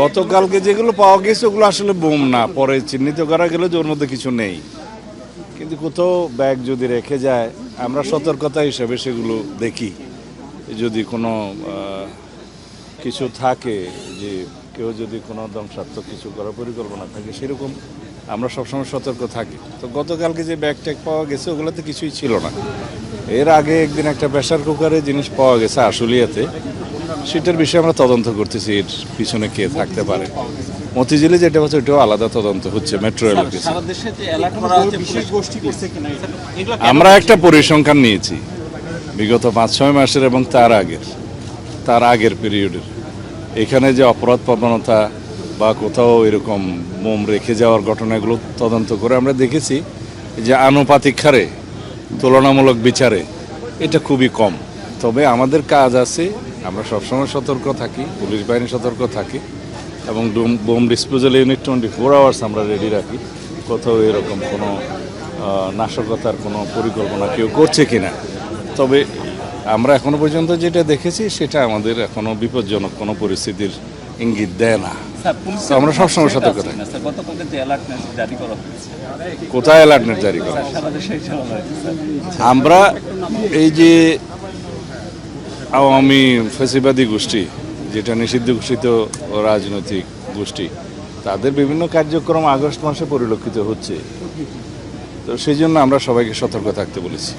গতকালকে যেগুলো পাওয়া গেছে ওগুলো আসলে বোম না, পরে চিহ্নিত করা গেল যে ওর মধ্যে কিছু নেই। কিন্তু কোথাও ব্যাগ যদি রেখে যায় আমরা সতর্কতা হিসেবে সেগুলো দেখি, যদি কোনো কিছু থাকে, যে কেউ যদি কোনো ধ্বংসাত্মক কিছু করার পরিকল্পনা থাকে সেরকম আমরা সবসময় সতর্ক থাকি। তো গতকালকে যে ব্যাগ ট্যাগ পাওয়া গেছে ওগুলোতে কিছুই ছিল না। এর আগে একদিন একটা প্রেসার কুকারে জিনিস পাওয়া গেছে আশুলিয়াতে, সেটার বিষয়ে আমরা তদন্ত করতেছি, এর পিছনে কে থাকতে পারে। মতিঝিলে যেটা হচ্ছে ওইটাও আলাদা তদন্ত হচ্ছে মেট্রো রেলের কিছু। আমরা একটা পরিসংখ্যান নিয়েছি বিগত 5-6 মাসের এবং তার আগের পিরিয়ডের। এখানে যে অপরাধ প্রবণতা বা কোথাও এরকম বোম রেখে যাওয়ার ঘটনাগুলো তদন্ত করে আমরা দেখেছি যে আনুপাতিক হারে তুলনামূলক বিচারে এটা খুবই কম। তবে আমাদের কাজ আছে, আমরা সবসময় সতর্ক থাকি, পুলিশ বাহিনী সতর্ক থাকি এবং বোম ডিসপোজাল ইউনিট 24 আওয়ার্স আমরা রেডি রাখি। কোথাও এরকম কোনো নাশকতার কোনো পরিকল্পনা কেউ করছে কিনা। তবে আমরা এখনো পর্যন্ত যেটা দেখেছি সেটা আমাদের এখনো বিপজ্জনক কোনো পরিস্থিতির ইঙ্গিত দেয় না। আমরা সবসময় সতর্ক থাকি। কোথায় অ্যালার্টনেট জারি করা? আমরা এই যে আওয়ামী ফ্যাসিবাদী গোষ্ঠী, যেটা নিষিদ্ধ ঘোষিত রাজনৈতিক গোষ্ঠী, তাদের বিভিন্ন কার্যক্রম আগস্ট মাসে পরিলক্ষিত হচ্ছে। তো সেই জন্য আমরা সবাইকে সতর্ক থাকতে বলেছি।